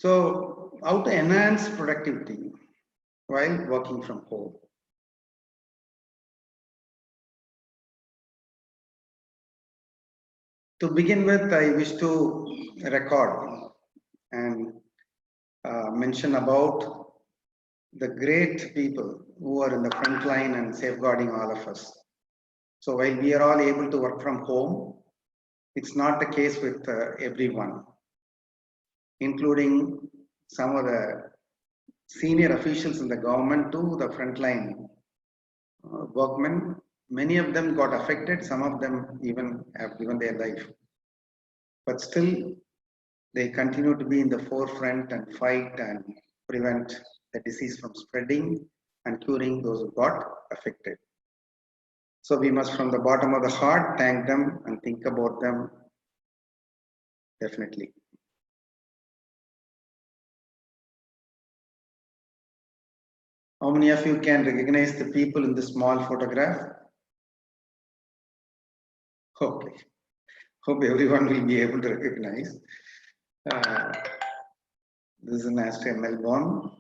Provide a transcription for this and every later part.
So, how to enhance productivity while working from home? To begin with, I wish to record and mention about the great people who are in the front line and safeguarding all of us. So while we are all able to work from home, it's not the case with everyone, including some of the senior officials in the government to the frontline workmen. Many of them got affected, some of them even have given their life. But still, they continue to be in the forefront and fight and prevent the disease from spreading and curing those who got affected. So we must, from the bottom of the heart, thank them and think about them definitely. How many of you can recognize the people in the small photograph? Okay. Hope everyone will be able to recognize. This is an Astrea Melbourne.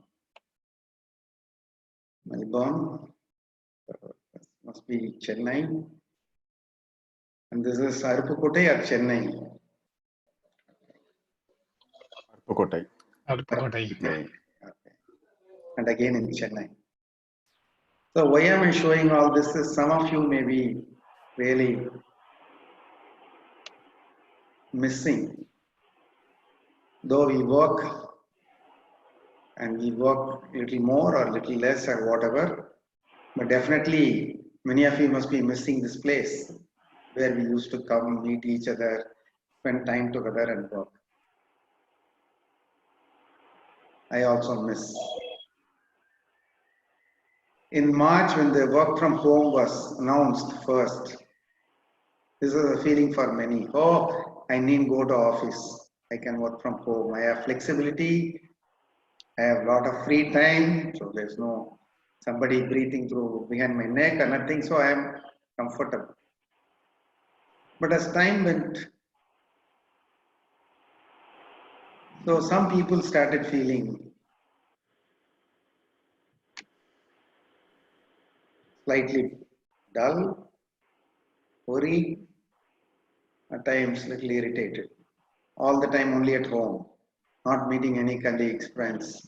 Must be Chennai. And this is Aruppukkottai or Chennai? Aruppukkottai. Okay. And again in Chennai. So why am I showing all this? Is some of you may be really missing. Though we work and we work a little more or a little less or whatever, but definitely many of you must be missing this place where we used to come, meet each other, spend time together and work. I also miss. In March, when the work from home was announced first, this is a feeling for many. Oh, I need go to office. I can work from home. I have flexibility. I have a lot of free time. So there's no somebody breathing through behind my neck or nothing. So I am comfortable. But as time went, so some people started feeling slightly dull, worried, at times little irritated. All the time only at home, not meeting any colleagues, friends.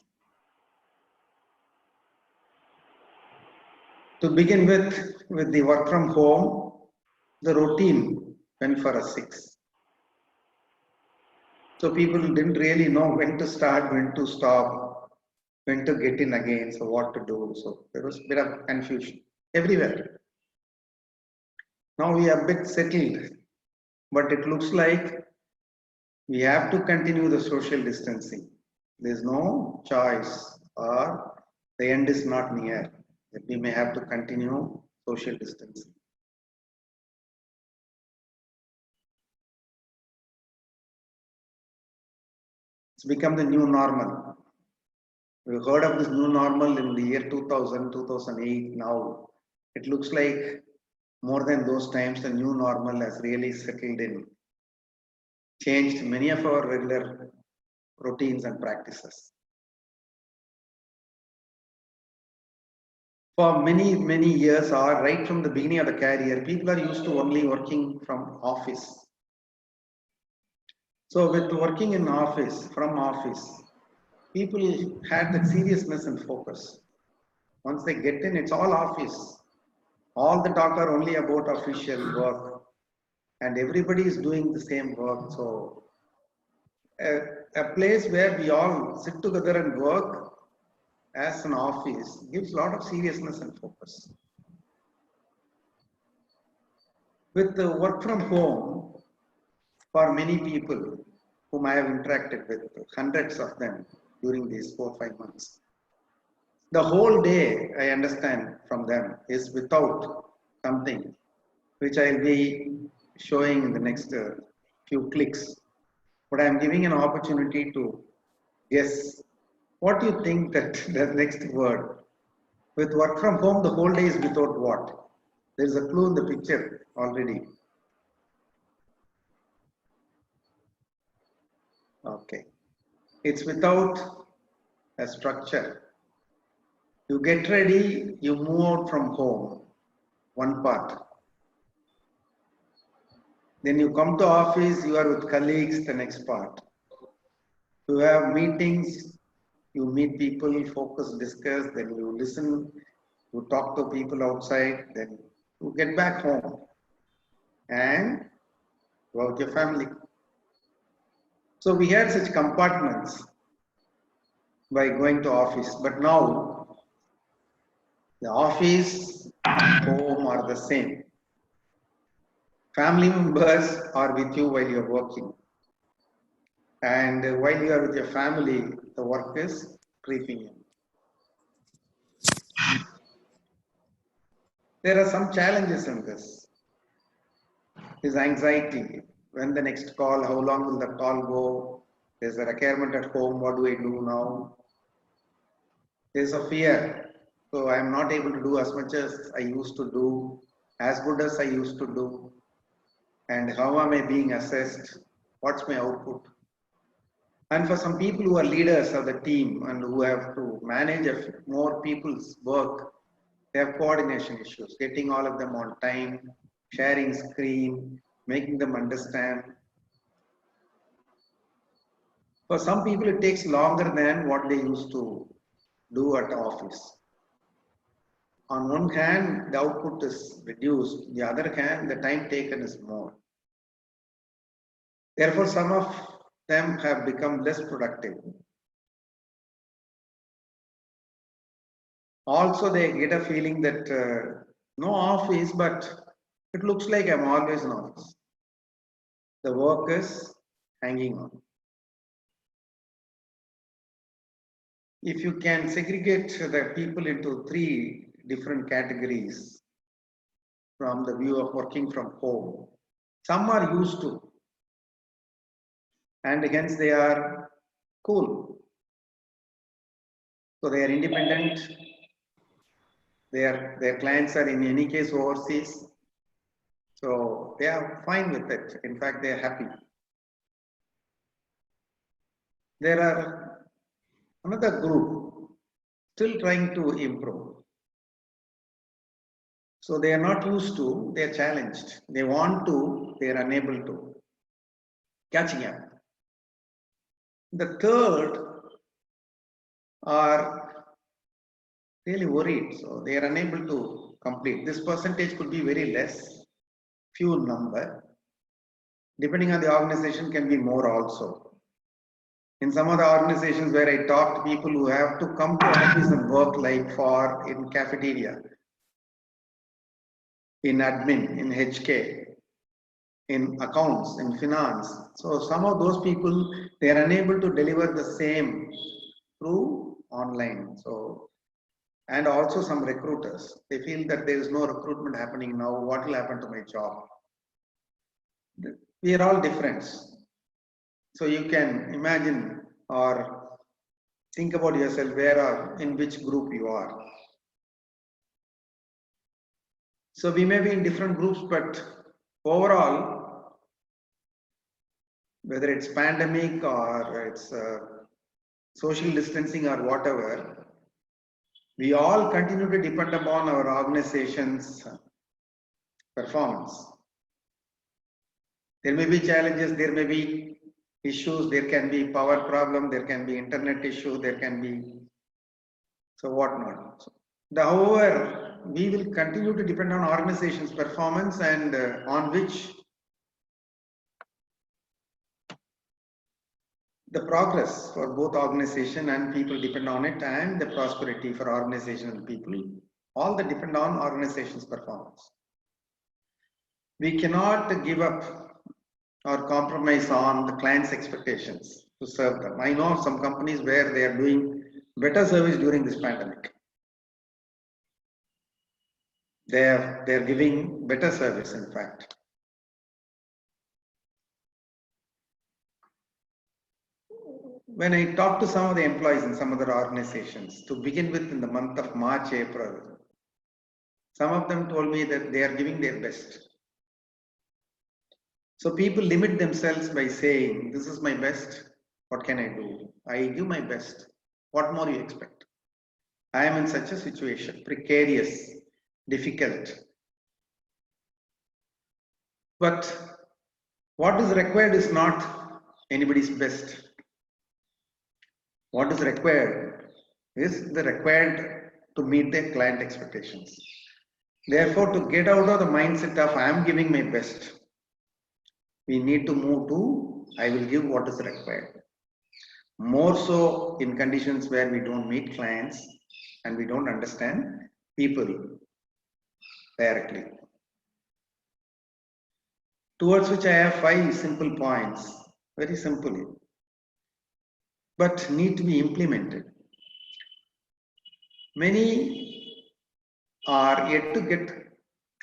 To begin with the work from home, the routine went for a 6. So people didn't really know when to start, when to stop, when to get in again, so what to do. So there was a bit of confusion everywhere. Now we are a bit settled, but it looks like we have to continue the social distancing. There's no choice, or the end is not near. That we may have to continue social distancing. It's become the new normal. We heard of this new normal in the year 2000, 2008. Now it looks like more than those times, the new normal has really settled in, changed many of our regular routines and practices. For many years, or right from the beginning of the career, people are used to only working from office. So with working in office, from office, people had that seriousness and focus. Once they get in, it's all office. All the talk are only about official work, and everybody is doing the same work. So a place where we all sit together and work as an office gives a lot of seriousness and focus. With the work from home, for many people whom I have interacted with, hundreds of them during these 4 or 5 months, the whole day, I understand from them, is without something which I'll be showing in the next few clicks. But I'm giving an opportunity to guess what you think that the next word. With work from home, the whole day is without what? There's a clue in the picture already. Okay. It's without a structure. You get ready, you move out from home, one part. Then you come to office, you are with colleagues, the next part. You have meetings, you meet people, focus, discuss, then you listen, you talk to people outside, then you get back home and go with your family. So we had such compartments by going to office, but now the office and home are the same. Family members are with you while you are working, and while you are with your family, the work is creeping in. There are some challenges in this. Is anxiety. When the next call, how long will the call go? There's a requirement at home, what do I do now? There's a fear. So I'm not able to do as much as I used to do, as good as I used to do. And how am I being assessed? What's my output? And for some people who are leaders of the team and who have to manage more people's work, they have coordination issues, getting all of them on time, sharing screen, making them understand. For some people, it takes longer than what they used to do at the office. On one hand, the output is reduced. The other hand, the time taken is more. Therefore, some of them have become less productive. Also, they get a feeling that no office, but it looks like I'm always in office. The work is hanging on. If you can segregate the people into three different categories from the view of working from home, some are used to, and hence they are cool. So they are independent. Their clients are in any case overseas. So they are fine with it. In fact, they are happy. There are another group still trying to improve. So they are not used to, they are challenged. They want to, they are unable to. Catching up. The third are really worried, so they are unable to complete. This percentage could be very less, few number. Depending on the organization, can be more also. In some of the organizations where I talked to people who have to come to office and work, like for in cafeteria, in admin, in HK, in accounts, in finance. So some of those people, they are unable to deliver the same through online. So, and also some recruiters, they feel that there is no recruitment happening now. What will happen to my job? We are all different. So you can imagine or think about yourself where or in which group you are. So we may be in different groups, but overall, whether it's pandemic or it's social distancing or whatever, we all continue to depend upon our organization's performance. There may be challenges, there may be issues, there can be power problem, there can be internet issue, there can be so whatnot. So, however, we will continue to depend on organization's performance and on which the progress for both organization and people depend on it, and the prosperity for organization and people all that depend on organization's performance. We cannot give up or compromise on the client's expectations to serve them. I know some companies where they are doing better service during this pandemic. They're giving better service, in fact. When I talk to some of the employees in some other organizations, to begin with in the month of March, April, some of them told me that they are giving their best. So people limit themselves by saying, this is my best, What can I do? I give my best. What more you expect? I am in such a situation, precarious, difficult. But what is required is not anybody's best. What is required is the required to meet the client expectations. Therefore, to get out of the mindset of I am giving my best, we need to move to I will give what is required. More so in conditions where we don't meet clients and we don't understand people directly. Towards which I have 5 simple points, very simply, but need to be implemented. Many are yet to get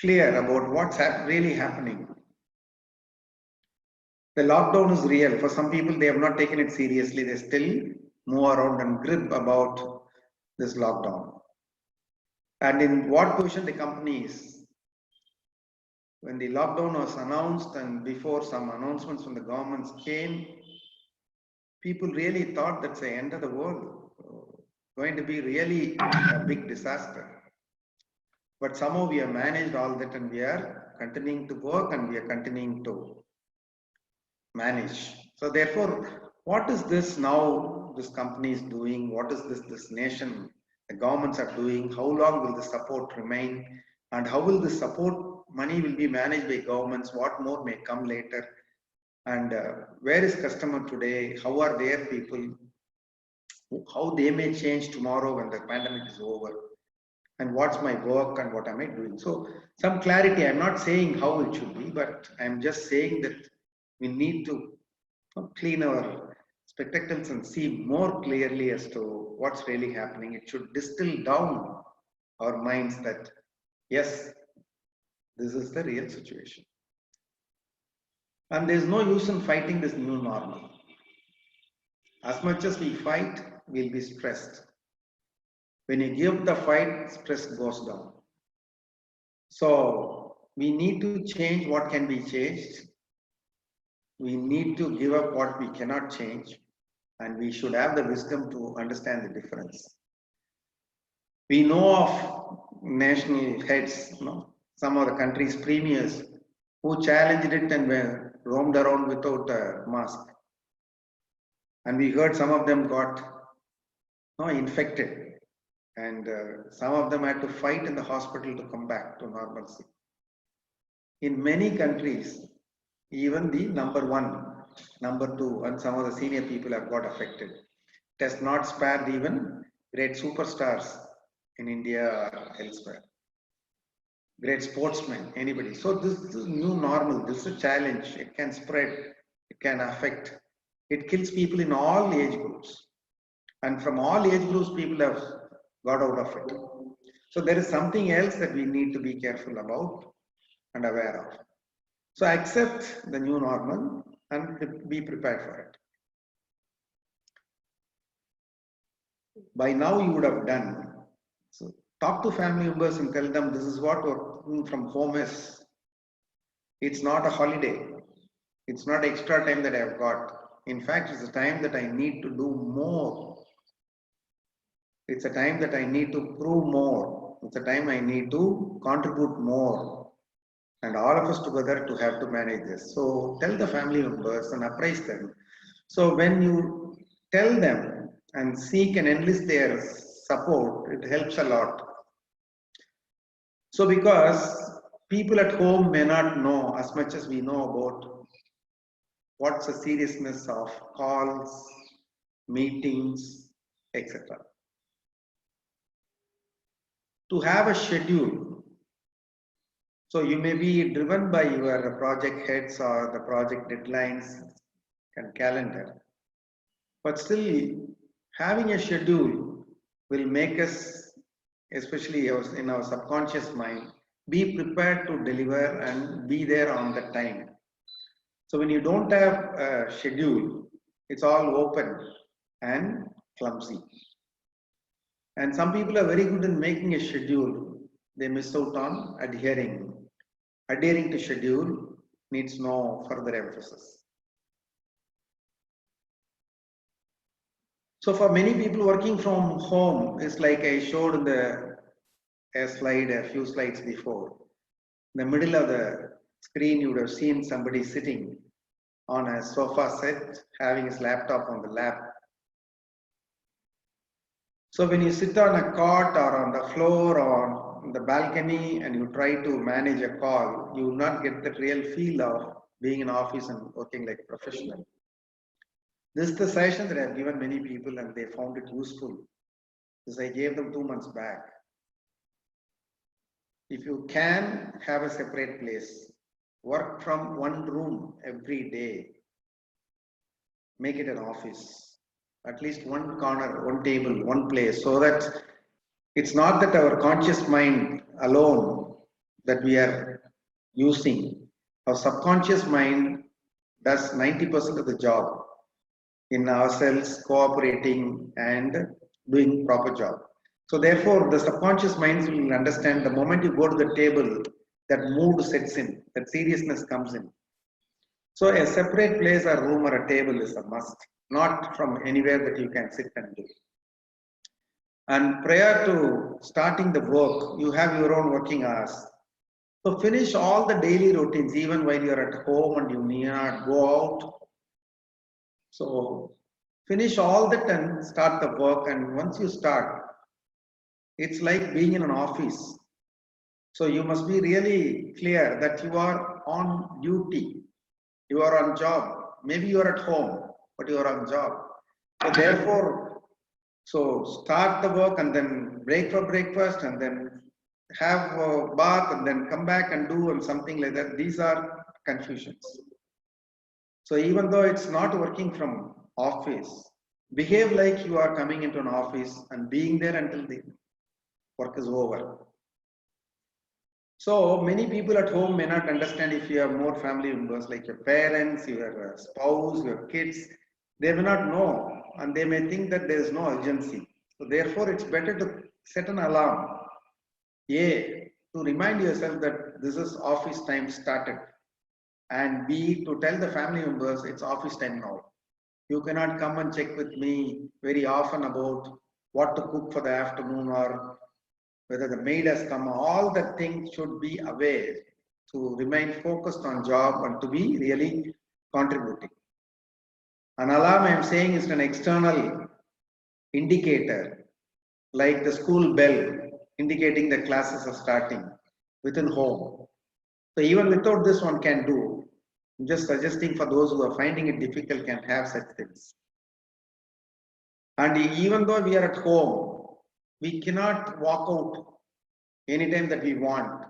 clear about what's really happening. The lockdown is real. For some people, they have not taken it seriously. They still move around and grip about this lockdown. And in what position the company is. When the lockdown was announced and before some announcements from the governments came, people really thought that's the end of the world. Going to be really a big disaster. But somehow we have managed all that and we are continuing to work and we are continuing to manage. So therefore, what is this now this company is doing? What is this nation, the governments are doing? How long will the support remain? And how will the support money will be managed by governments? What more may come later? And where is customer today? How are their people? How they may change tomorrow when the pandemic is over? And what's my work and what am I doing? So some clarity. I'm not saying how it should be, but I'm just saying that we need to clean our spectacles and see more clearly as to what's really happening. It should distill down our minds that yes, this is the real situation. And there's no use in fighting this new normal. As much as we fight, we'll be stressed. When you give the fight, stress goes down. So we need to change what can be changed. We need to give up what we cannot change. And we should have the wisdom to understand the difference. We know of national heads, some of the country's premiers who challenged it and were roamed around without a mask. And we heard some of them got infected. And some of them had to fight in the hospital to come back to normalcy. In many countries, even the number 1, number 2, and some of the senior people have got affected. It has not spared even great superstars in India or elsewhere. Great sportsmen, anybody. So this is new normal. This is a challenge. It can spread. It can affect. It kills people in all age groups. And from all age groups, people have got out of it. So there is something else that we need to be careful about and aware of. So accept the new normal and be prepared for it. By now you would have done. So talk to family members and tell them this is what working from home is. It's not a holiday. It's not extra time that I have got. In fact, it's a time that I need to do more. It's a time that I need to prove more. It's a time I need to contribute more. And all of us together to have to manage this. So tell the family members and apprise them. So when you tell them and seek and enlist their support, it helps a lot. So because people at home may not know as much as we know about what's the seriousness of calls, meetings, etc. To have a schedule. So you may be driven by your project heads or the project deadlines and calendar. But still, having a schedule will make us, especially in our subconscious mind, be prepared to deliver and be there on the time. So when you don't have a schedule, it's all open and clumsy. And some people are very good in making a schedule. They miss out on adhering. Adhering to schedule needs no further emphasis. So for many people working from home, it's like I showed in a slide a few slides before. In the middle of the screen, you would have seen somebody sitting on a sofa set, having his laptop on the lap. So when you sit on a cot or on the floor or on the balcony and you try to manage a call, you will not get the real feel of being in office and working like a professional. This is the session that I have given many people and they found it useful. This I gave them 2 months back. If you can have a separate place, work from one room every day, make it an office, at least one corner, one table, one place, so that it's not that our conscious mind alone that we are using. Our subconscious mind does 90% of the job in ourselves cooperating and doing proper job. So therefore, the subconscious minds will understand the moment you go to the table, that mood sets in, that seriousness comes in. So a separate place, a room or a table is a must, not from anywhere that you can sit and do. And prior to starting the work, you have your own working hours. So finish all the daily routines, even while you're at home and you need not go out. So finish all that and start the work. And once you start, it's like being in an office. So you must be really clear that you are on duty. You are on job. Maybe you are at home, but you are on job. So therefore, so start the work and then break for breakfast and then have a bath and then come back and do and something like that. These are confusions. So even though it's not working from office, behave like you are coming into an office and being there until the work is over. So many people at home may not understand if you have more family members like your parents, your spouse, your kids. They may not know and they may think that there is no urgency. So therefore, it's better to set an alarm. A, to remind yourself that this is office time started. And B, to tell the family members it's office time now. You cannot come and check with me very often about what to cook for the afternoon or whether the maid has come. All the things should be aware to remain focused on job and to be really contributing. An alarm I am saying is an external indicator like the school bell indicating that classes are starting within home. So even without this one can do. I'm just suggesting for those who are finding it difficult can have such things. And even though we are at home, we cannot walk out anytime that we want.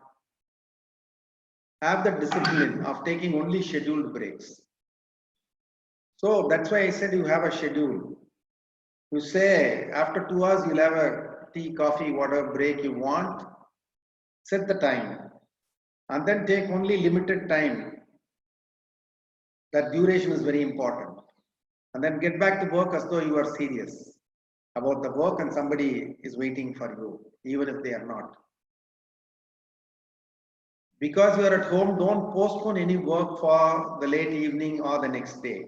Have the discipline of taking only scheduled breaks. So that's why I said you have a schedule. You say after 2 hours you'll have a tea, coffee, whatever break you want. Set the time and then take only limited time. That duration is very important. And then get back to work as though you are serious about the work and somebody is waiting for you, even if they are not. Because you are at home, don't postpone any work for the late evening or the next day.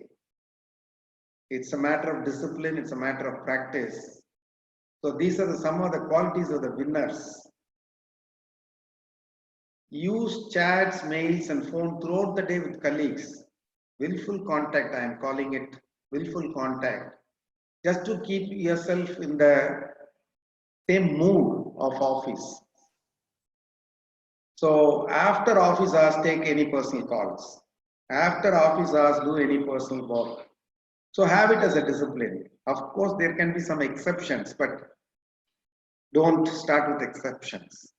It's a matter of discipline, it's a matter of practice. So these are some of the qualities of the winners. Use chats, mails and phone throughout the day with colleagues. Willful contact, I am calling it willful contact. Just to keep yourself in the same mood of office. So after office hours, take any personal calls. After office hours, do any personal work. So have it as a discipline. Of course, there can be some exceptions, but don't start with exceptions.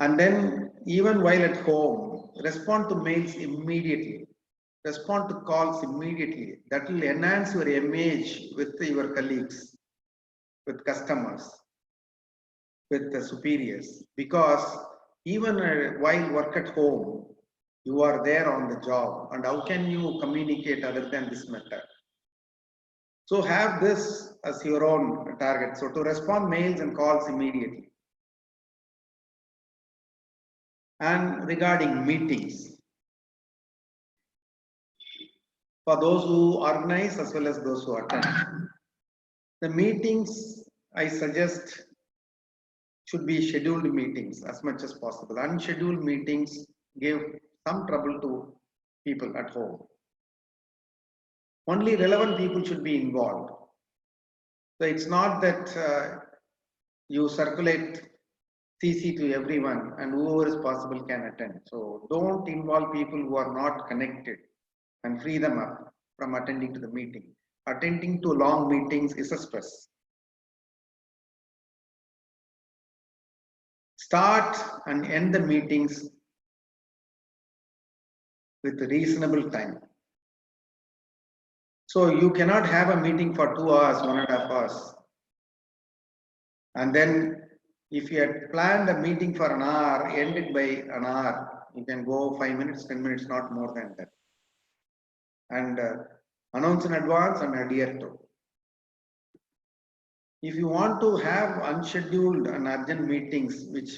And then even while at home, respond to mails immediately. Respond to calls immediately. That will enhance your image with your colleagues, with customers, with the superiors. Because even while work at home, you are there on the job. And how can you communicate other than this method? So have this as your own target. So to respond mails and calls immediately. And regarding meetings, for those who organize as well as those who attend. The meetings I suggest should be scheduled meetings as much as possible. Unscheduled meetings give some trouble to people at home. Only relevant people should be involved. So it's not that you circulate CC to everyone and whoever is possible can attend. So don't involve people who are not connected and free them up from attending to the meeting. Attending to long meetings is a stress. Start and end the meetings with reasonable time. So you cannot have a meeting for 2 hours, 1.5 hours. And then if you had planned a meeting for an hour, end it by an hour. You can go 5 minutes, 10 minutes, not more than that. And announce in advance and adhere to. If you want to have unscheduled and urgent meetings, which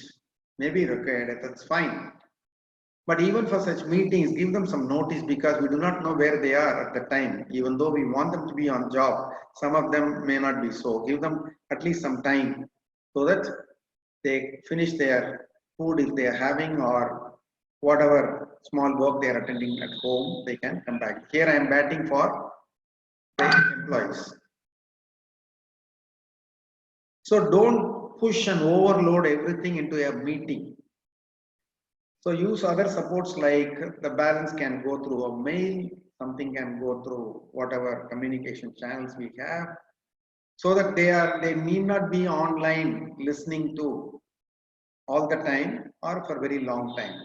may be required, that's fine. But even for such meetings, give them some notice because we do not know where they are at the time. Even though we want them to be on job, some of them may not be so. Give them at least some time so that they finish their food if they are having or whatever small work they are attending at home, they can come back. Here I am batting for the employees. So don't push and overload everything into a meeting. So use other supports like the balance can go through a mail, something can go through whatever communication channels we have, so that they need not be online listening to all the time or for very long time.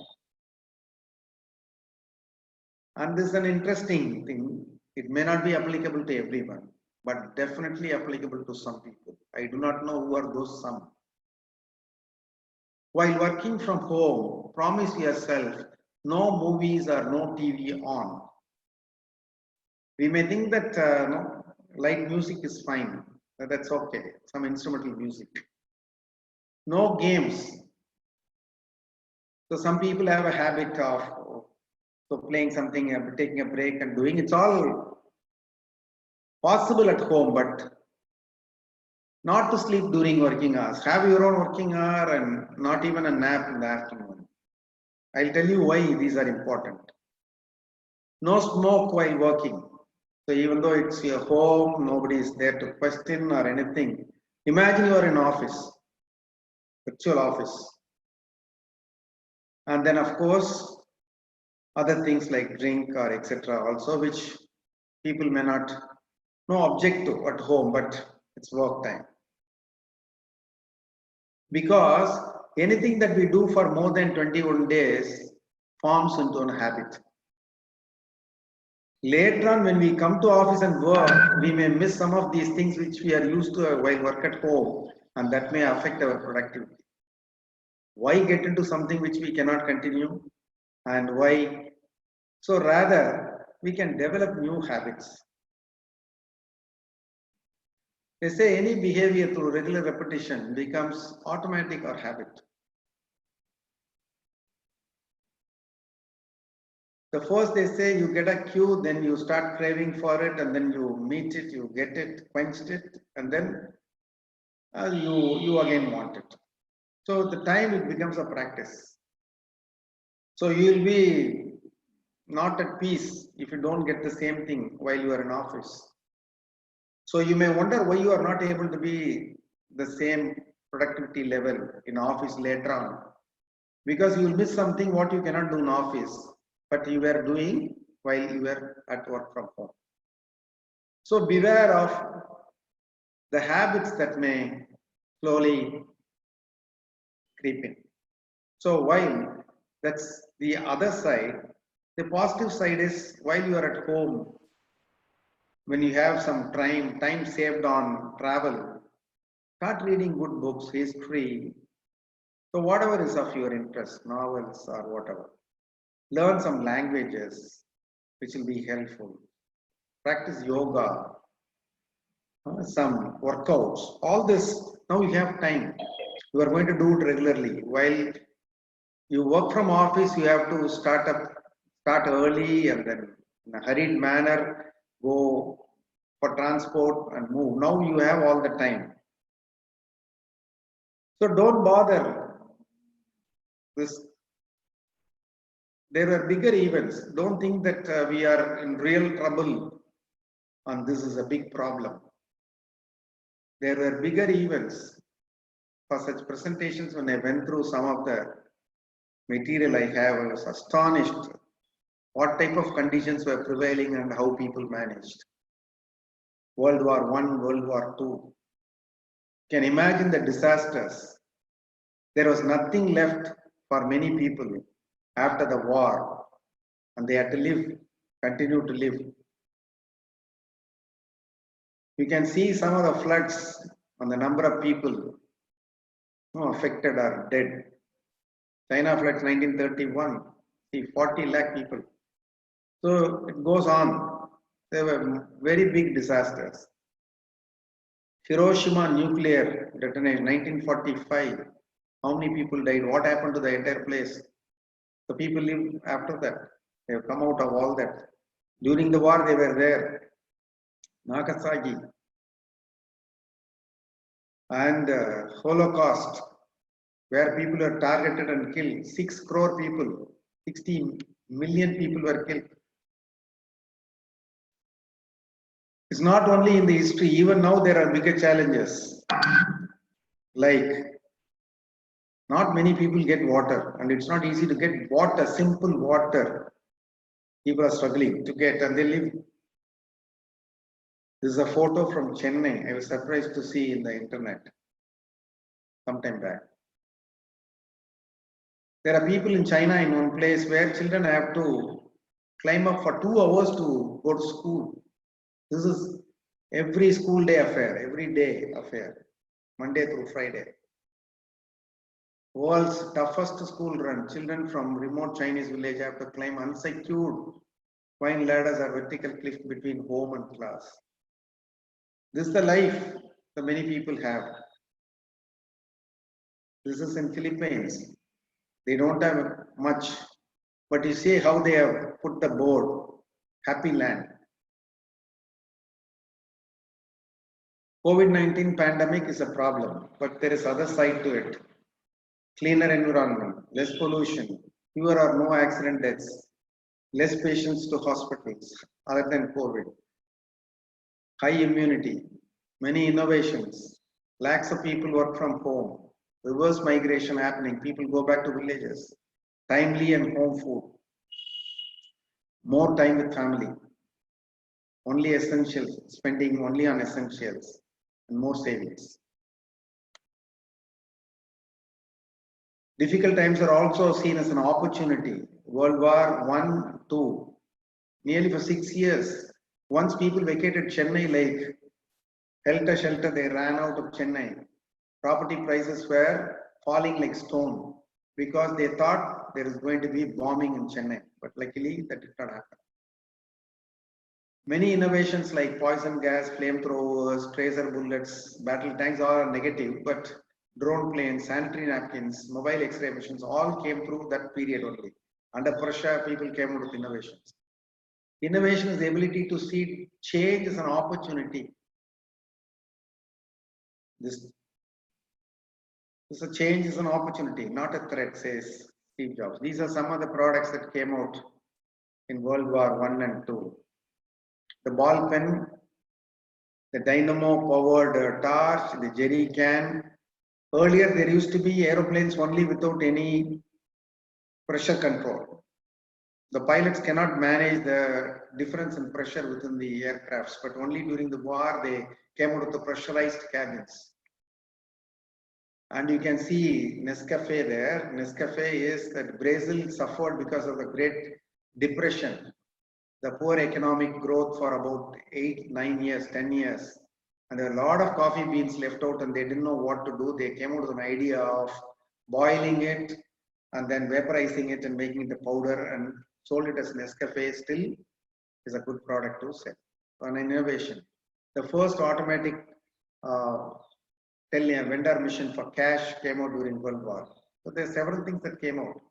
And this is an interesting thing. It may not be applicable to everyone, but definitely applicable to some people. I do not know who are those some. While working from home, promise yourself no movies or no TV on. We may think that no, light music is fine. That's okay. Some instrumental music. No games. So some people have a habit of playing something, taking a break and doing. It's all possible at home, but not to sleep during working hours. Have your own working hour and not even a nap in the afternoon. I'll tell you why these are important. No smoke while working. So even though it's your home, nobody is there to question or anything. Imagine you are in office, virtual office. And then of course, other things like drink or etc. also, which people may not object to at home, but it's work time. Because anything that we do for more than 21 days forms into a habit. Later on, when we come to office and work, we may miss some of these things which we are used to while work at home, and that may affect our productivity. Why get into something which we cannot continue, and why? So rather, we can develop new habits. They say any behavior through regular repetition becomes automatic or habit. The first they say you get a cue, then you start craving for it, and then you meet it, you get it, quenched it, and then you again want it. So the time it becomes a practice. So you will be not at peace if you don't get the same thing while you are in office. So you may wonder why you are not able to be the same productivity level in office later on. Because you will miss something what you cannot do in office, but you were doing while you were at work from home. So beware of the habits that may slowly creep in. So while that's the other side, the positive side is while you are at home, when you have some time saved on travel, start reading good books, history. So whatever is of your interest, novels or whatever. Learn some languages which will be helpful. Practice yoga, some workouts. All this, now you have time. You are going to do it regularly. While you work from office, you have to start early and then in a hurried manner, go for transport and move. Now you have all the time. So don't bother. This, there are bigger events. Don't think that we are in real trouble and this is a big problem. There were bigger events. For such presentations, when I went through some of the material I have, I was astonished what type of conditions were prevailing and how people managed. World War I, World War II. You can imagine the disasters. There was nothing left for many people after the war, and they had to live, continue to live. You can see some of the floods and the number of people affected or dead. China floods 1931, see 40 lakh people. So it goes on. There were very big disasters. Hiroshima nuclear detonation 1945. How many people died? What happened to the entire place? The people lived after that. They have come out of all that. During the war, they were there. Nagasaki and Holocaust, where people were targeted and killed. 6 crore people, 60 million people were killed. It's not only in the history, even now there are bigger challenges. Like, not many people get water, and it's not easy to get water, simple water. People are struggling to get, and they live. This is a photo from Chennai. I was surprised to see in the internet sometime back. There are people in China in one place where children have to climb up for 2 hours to go to school. This is every school day affair, every day affair, Monday through Friday. World's toughest school run. Children from remote Chinese village have to climb unsecured vine ladders or vertical cliffs between home and class. This is the life that many people have. This is in Philippines. They don't have much, but you see how they have put the board, happy land. COVID-19 pandemic is a problem, but there is other side to it. Cleaner environment, less pollution, fewer or no accident deaths, less patients to hospitals other than COVID, high immunity, many innovations, lakhs of people work from home, reverse migration happening, people go back to villages, timely and home food, more time with family, only essentials, spending only on essentials, and more savings. Difficult times are also seen as an opportunity. World War I, II, nearly for 6 years. Once people vacated Chennai like helter shelter, they ran out of Chennai. Property prices were falling like stone because they thought there is going to be bombing in Chennai. But luckily, that did not happen. Many innovations like poison gas, flamethrowers, tracer bullets, battle tanks are negative, but drone planes, sanitary napkins, mobile X-ray machines all came through that period only. Under pressure, people came out with innovations. Innovation is the ability to see change as an opportunity. This a change is an opportunity, not a threat, says Steve Jobs. These are some of the products that came out in World War I and II. The ball pen, the dynamo-powered torch, the jerry can. Earlier, there used to be aeroplanes only without any pressure control. The pilots cannot manage the difference in pressure within the aircrafts, but only during the war they came out of the pressurized cabins. And you can see Nescafe there. Nescafe is that Brazil suffered because of the Great Depression, the poor economic growth for about 8, 9 years, 10 years. And there were a lot of coffee beans left out and they didn't know what to do. They came out with an idea of boiling it and then vaporizing it and making it a powder and sold it as Nescafe. Still is a good product to sell. An innovation. The first automatic vendor machine for cash came out during World War. So there are several things that came out.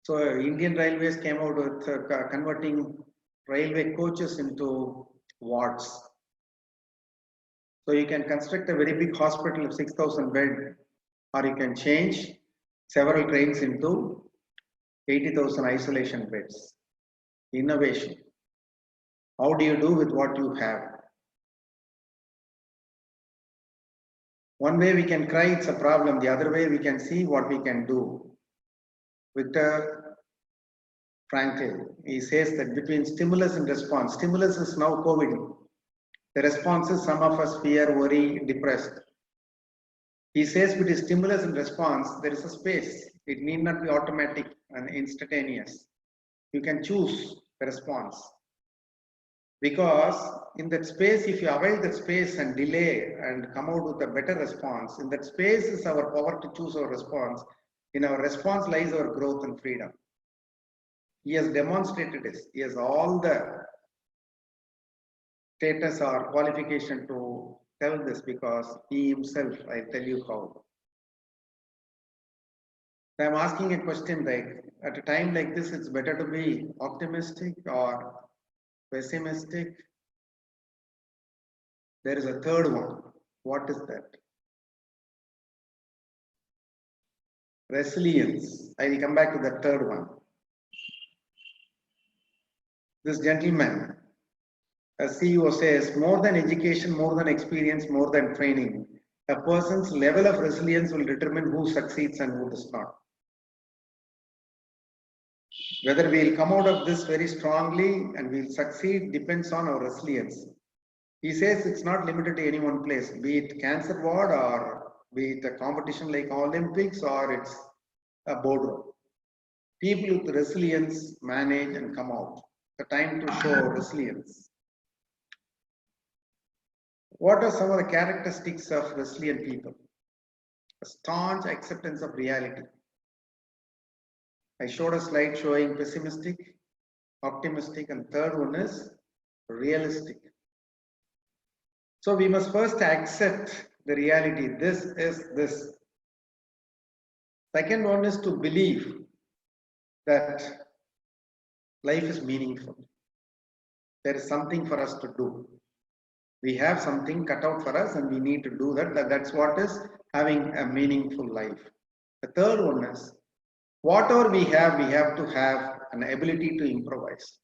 So Indian Railways came out with converting railway coaches into wards. So you can construct a very big hospital of 6,000 bed, or you can change several trains into 80,000 isolation beds. Innovation. How do you do with what you have? One way we can cry, it's a problem. The other way we can see what we can do. Viktor Frankl, he says that between stimulus and response, stimulus is now COVID. The response is some of us fear, worry, depressed. He says between stimulus and response, there is a space. It need not be automatic and instantaneous. You can choose the response. Because in that space, if you avoid that space and delay and come out with a better response, in that space is our power to choose our response. In our response lies our growth and freedom. He has demonstrated this. He has all the status or qualification to tell this because he himself, I tell you how. So I'm asking a question like, at a time like this, it's better to be optimistic or pessimistic. There is a third one. What is that? Resilience. I will come back to the third one. This gentleman, as CEO says, more than education, more than experience, more than training, a person's level of resilience will determine who succeeds and who does not. Whether we will come out of this very strongly and we will succeed depends on our resilience. He says it's not limited to any one place, be it cancer ward or be it a competition like Olympics or it's a boardroom. People with resilience manage and come out. The time to show resilience. What are some of the characteristics of resilient people? A staunch acceptance of reality. I showed a slide showing pessimistic, optimistic, and third one is realistic. So we must first accept the reality. This is this. Second one is to believe that life is meaningful. There is something for us to do. We have something cut out for us and we need to do that. That's what is having a meaningful life. The third one is whatever we have to have an ability to improvise.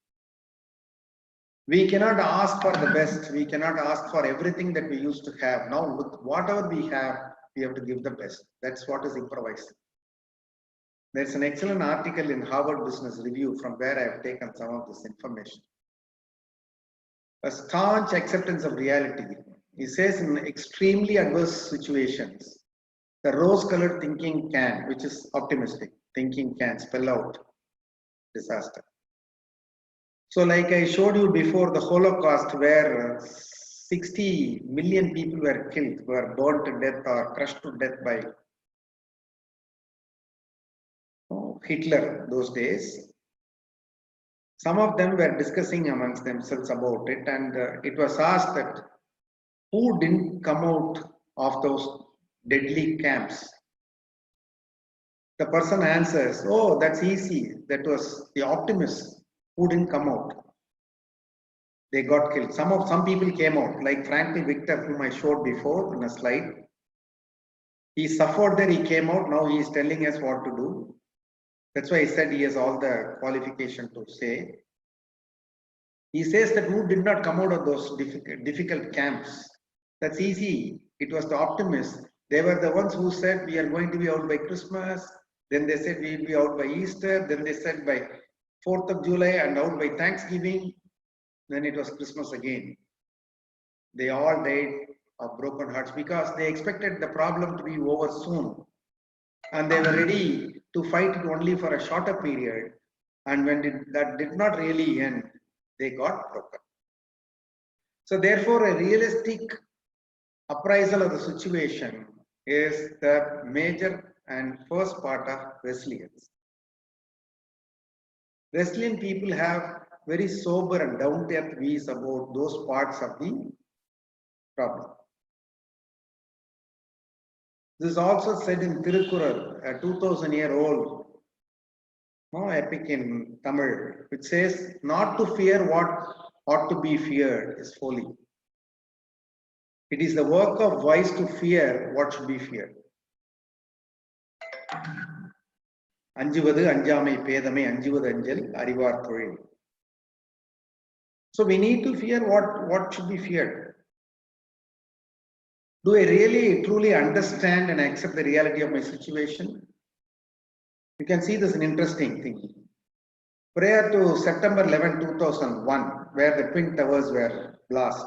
We cannot ask for the best. We cannot ask for everything that we used to have. Now, with whatever we have to give the best. That's what is improvising. There's an excellent article in Harvard Business Review from where I have taken some of this information. A staunch acceptance of reality. He says in extremely adverse situations, the rose-colored thinking can, which is optimistic, thinking can spell out disaster. So like I showed you before, the Holocaust where 60 million people were killed, were burned to death or crushed to death by Hitler those days. Some of them were discussing amongst themselves about it, and it was asked that who didn't come out of those deadly camps? The person answers, oh, that's easy. That was the optimists who didn't come out. They got killed. Some people came out, like Frankly Victor, whom I showed before in a slide. He suffered there, he came out, now he is telling us what to do. That's why he said he has all the qualification to say. He says that who did not come out of those difficult camps? That's easy. It was the optimists. They were the ones who said we are going to be out by Christmas. Then they said we will be out by Easter. Then they said by 4th of July and out by Thanksgiving. Then it was Christmas again. They all died of broken hearts because they expected the problem to be over soon. And they were ready to fight it only for a shorter period. And when that did not really end, they got broken. So therefore, a realistic appraisal of the situation is the major and first part of resilience. Resilient people have very sober and down-to-earth views about those parts of the problem. This is also said in Tirukkural, a 2000-year-old epic in Tamil, which says, "Not to fear what ought to be feared is folly. It is the work of wise to fear what should be feared." அஞ்சுவது அஞ்சாமை பேதமை அஞ்சுவது அஞ்சல் அறிவார் தொழில். So we need to fear what should be feared. Do I really truly understand and accept the reality of my situation? You can see this an interesting thing. Prior to September 11, 2001, where the Twin Towers were blast,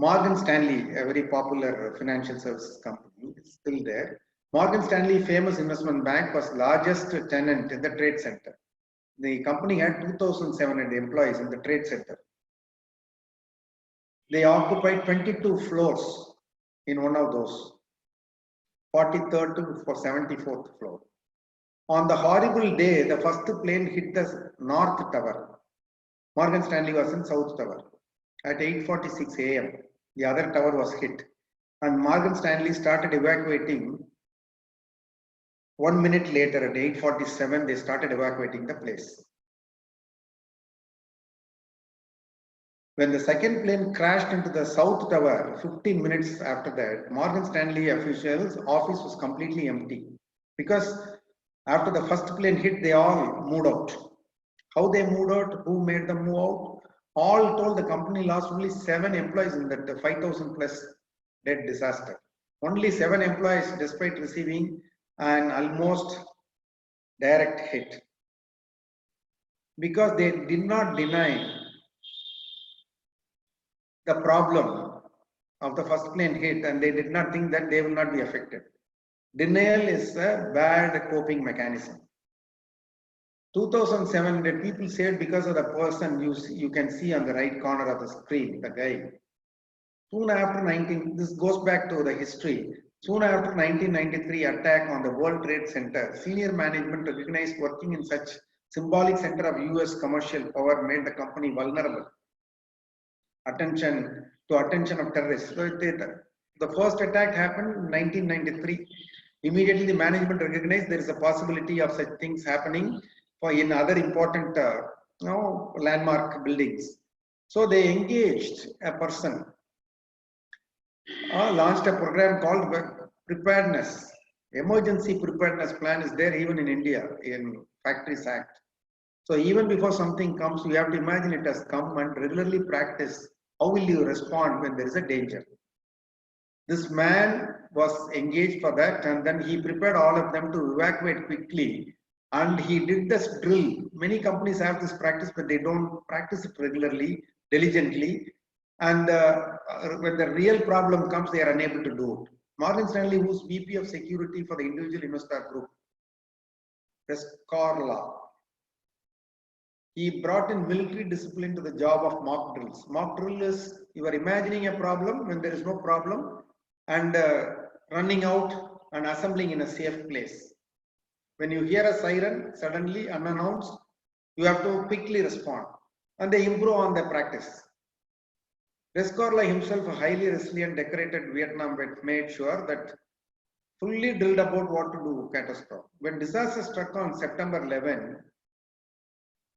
Morgan Stanley, a very popular financial services company, is still there. Morgan Stanley, famous investment bank, was largest tenant in the trade center. The company had 2,700 employees in the trade center. They occupied 22 floors in one of those, 43rd to 74th floor. On the horrible day, the first plane hit the North Tower. Morgan Stanley was in South Tower. At 8:46 a.m., the other tower was hit. And Morgan Stanley started evacuating. 1 minute later, at 8:47, they started evacuating the place. When the second plane crashed into the South Tower, 15 minutes after that, Morgan Stanley officials' office was completely empty. Because after the first plane hit, they all moved out. How they moved out? Who made them move out? All told, the company lost only 7 employees in that 5,000 plus dead disaster. Only 7 employees, despite receiving an almost direct hit. Because they did not deny the problem of the first plane hit, and they did not think that they will not be affected. Denial is a bad coping mechanism. 2,700 people saved because of the person you can see on the right corner of the screen, the guy. Soon after this goes back to the history. Soon after 1993 attack on the World Trade Center, senior management recognized working in such symbolic center of US commercial power made the company vulnerable. Attention of terrorists. So the first attack happened in 1993. Immediately the management recognized there is a possibility of such things happening in other important landmark buildings. So they engaged a person, launched a program called preparedness. Emergency preparedness plan is there even in India in Factories Act. So even before something comes, you have to imagine it has come and regularly practice. How will you respond when there is a danger? This man was engaged for that, and then he prepared all of them to evacuate quickly. And he did this drill. Many companies have this practice, but they don't practice it regularly, diligently. And when the real problem comes, they are unable to do it. Morgan Stanley, who's VP of Security for the Individual Investor Group, Rescorla, he brought in military discipline to the job of mock drills. Mock drill is you are imagining a problem when there is no problem and running out and assembling in a safe place. When you hear a siren, suddenly unannounced, you have to quickly respond, and they improve on the practice. Rescorla himself, a highly resilient, decorated Vietnam vet, made sure that fully drilled about what to do catastrophe. When disaster struck on September 11,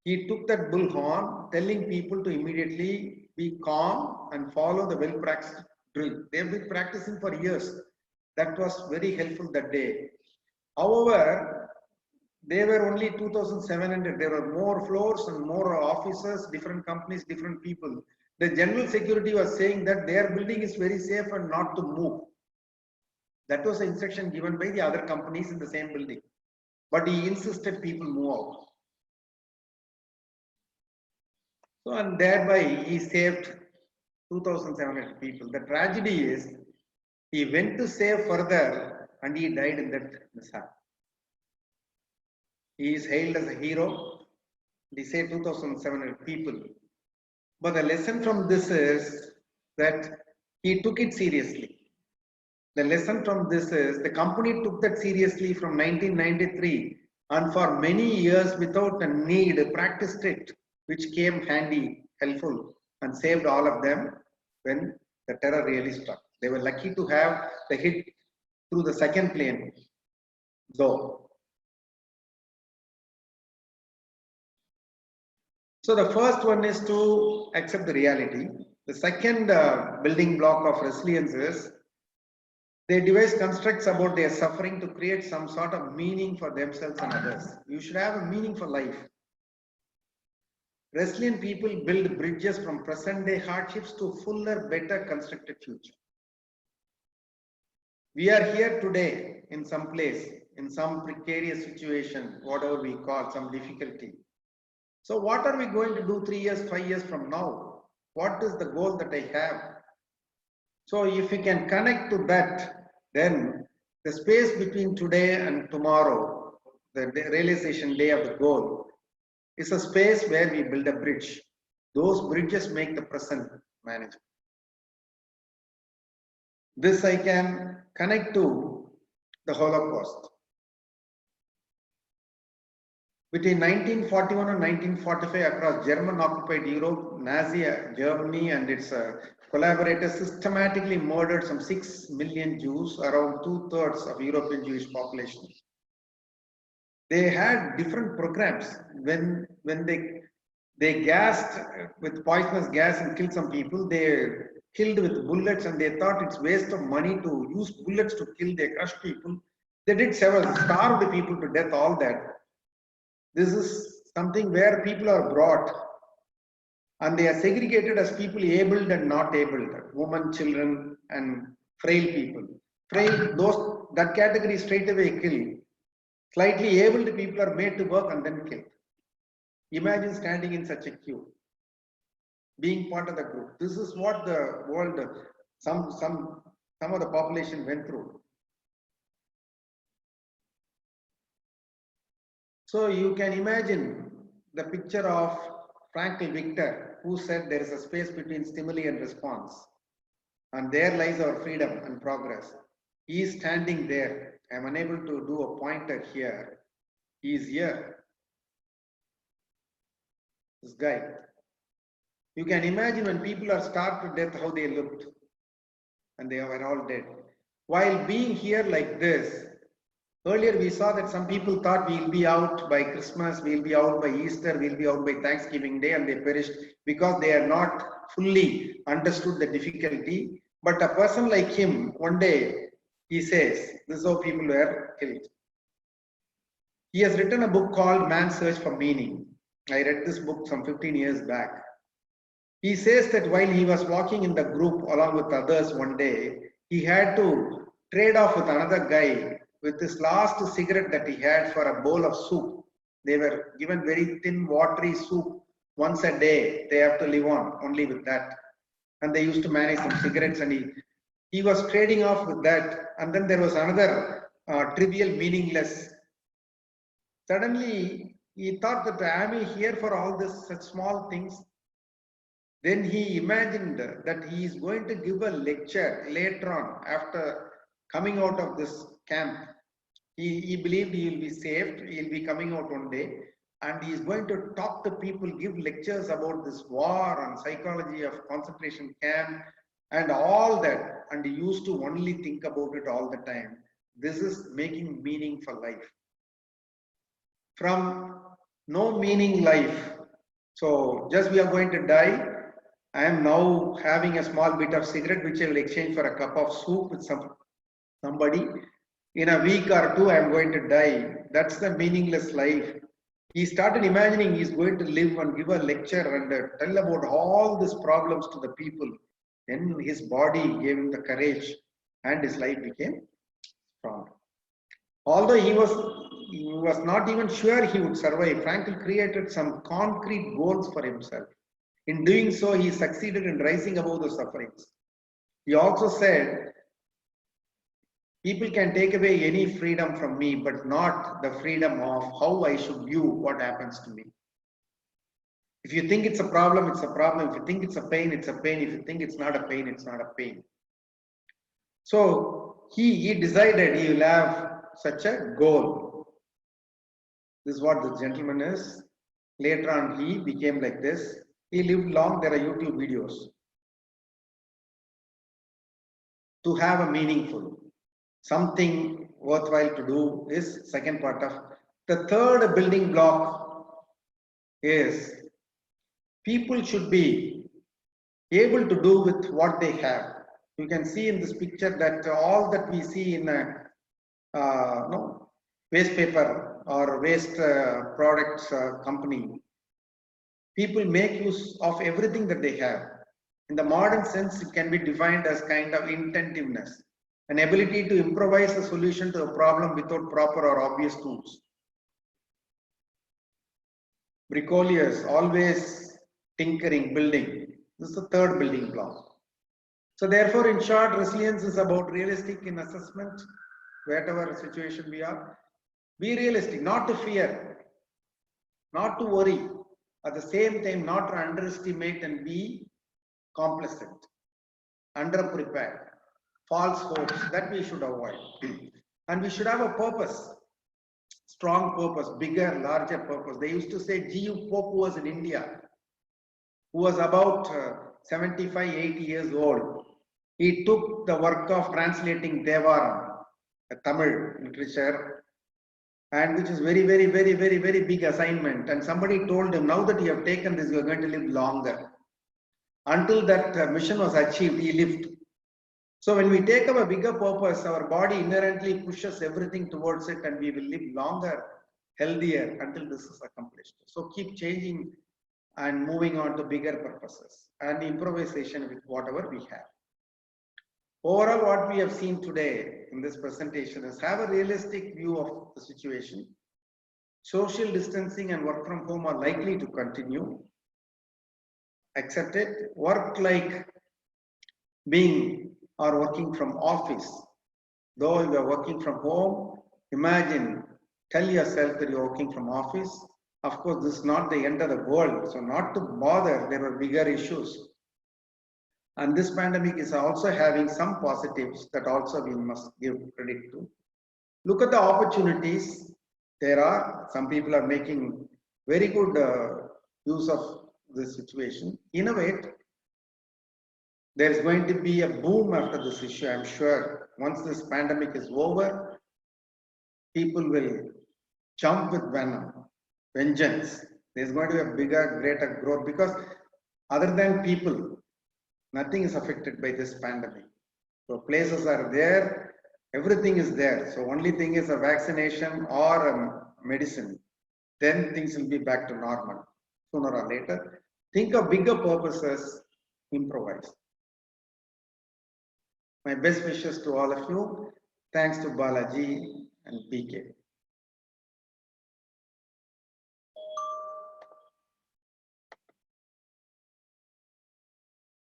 he took that bullhorn, telling people to immediately be calm and follow the well-practiced drill. They have been practicing for years. That was very helpful that day. However, they were only 2,700. There were more floors and more officers, different companies, different people. The general security was saying that their building is very safe and not to move. That was the instruction given by the other companies in the same building. But he insisted people move out. So, and thereby he saved 2,700 people. The tragedy is he went to save further and he died in that mishap. He is hailed as a hero. They say 2,700 people. But the lesson from this is that he took it seriously. The lesson from this is the company took that seriously from 1993 and for many years without a need practiced it, which came handy, helpful, and saved all of them when the terror really struck. They were lucky to have the hit through the second plane, though. So the first one is to accept the reality. The second building block of resilience is they devise constructs about their suffering to create some sort of meaning for themselves and others. You should have a meaning for life. Resilient people build bridges from present day hardships to fuller, better constructed future. We are here today in some place, in some precarious situation, whatever we call some difficulty. So what are we going to do 3 years, 5 years from now? What is the goal that I have? So if we can connect to that, then the space between today and tomorrow, the realization day of the goal, is a space where we build a bridge. Those bridges make the present manageable. This I can connect to the Holocaust. Between 1941 and 1945, across German-occupied Europe, Nazi Germany and its collaborators systematically murdered some 6 million Jews, around 2/3 of European Jewish population. They had different programs. When they gassed with poisonous gas and killed some people, they killed with bullets, and they thought it's waste of money to use bullets to kill. They crushed people. They did several, starved people to death, all that. This is something where people are brought and they are segregated as people abled and not abled, women, children, and frail people. Frail, those that category straight away killed. Slightly abled people are made to work and then killed. Imagine standing in such a queue, being part of the group. This is what the world, some of the population went through. So you can imagine the picture of Frankl Victor, who said there is a space between stimuli and response, and there lies our freedom and progress. He is standing there. I am unable to do a pointer here. He is here. This guy. You can imagine when people are starved to death, how they looked, and they were all dead. While being here like this, earlier we saw that some people thought we'll be out by Christmas, we'll be out by Easter, we'll be out by Thanksgiving Day, and they perished because they had not fully understood the difficulty. But a person like him, one day, he says, this is how people were killed. He has written a book called Man's Search for Meaning. I read this book some 15 years back. He says that while he was walking in the group along with others one day, he had to trade off with another guy with his last cigarette that he had for a bowl of soup. They were given very thin, watery soup once a day. They have to live on only with that. And they used to manage some cigarettes, and he was trading off with that. And then there was another trivial, meaningless. Suddenly, he thought that am I here for all this, such small things? Then he imagined that he is going to give a lecture later on after coming out of this camp. He believed he will be saved, he will be coming out one day, and he is going to talk to people, give lectures about this war and psychology of concentration camp and all that. And he used to only think about it all the time. This is making meaning for life. From no meaning life. So just we are going to die. I am now having a small bit of cigarette which I will exchange for a cup of soup with somebody. In a week or two, I am going to die. That's the meaningless life. He started imagining he is going to live and give a lecture and tell about all these problems to the people. Then his body gave him the courage and his life became strong. Although he was not even sure he would survive, Frankl created some concrete goals for himself. In doing so, he succeeded in rising above the sufferings. He also said, people can take away any freedom from me, but not the freedom of how I should view what happens to me. If you think it's a problem, it's a problem. If you think it's a pain, it's a pain. If you think it's not a pain, it's not a pain. So he decided he will have such a goal. This is what the gentleman is. Later on, he became like this. He lived long. There are YouTube videos. To have a meaningful, something worthwhile to do is second part of. The third building block is people should be able to do with what they have. You can see in this picture that all that we see in a no, waste paper or waste products company, people make use of everything that they have. In the modern sense, it can be defined as kind of intentiveness, an ability to improvise a solution to a problem without proper or obvious tools. Bricoliers, always tinkering, building. This is the third building block. So therefore, in short, resilience is about realistic in assessment, whatever situation we are. Be realistic, not to fear, not to worry. At the same time, not to underestimate and be complacent, underprepared, false hopes, that we should avoid. And we should have a purpose, strong purpose, bigger, larger purpose. They used to say G.U. Pope was in India, who was about 75, 80 years old. He took the work of translating Devaram, a Tamil literature, and which is very big assignment. And somebody told him, now that you have taken this, you are going to live longer. Until that mission was achieved, he lived. So when we take up a bigger purpose, our body inherently pushes everything towards it, and we will live longer, healthier until this is accomplished. So keep changing and moving on to bigger purposes and improvisation with whatever we have. Overall, what we have seen today in this presentation is have a realistic view of the situation. Social distancing and work from home are likely to continue. Accept it. Work like being or working from office. Though you are working from home, imagine, tell yourself that you're working from office. Of course, this is not the end of the world. So not to bother, there are bigger issues. And this pandemic is also having some positives that also we must give credit to. Look at the opportunities. There are, some people are making very good use of this situation. Innovate. There is going to be a boom after this issue, I'm sure. Once this pandemic is over, people will jump with vengeance. There's going to be a bigger, greater growth because other than people, nothing is affected by this pandemic. So places are there, everything is there. So only thing is a vaccination or a medicine. Then things will be back to normal sooner or later. Think of bigger purposes, improvise. My best wishes to all of you. Thanks to Balaji and PK.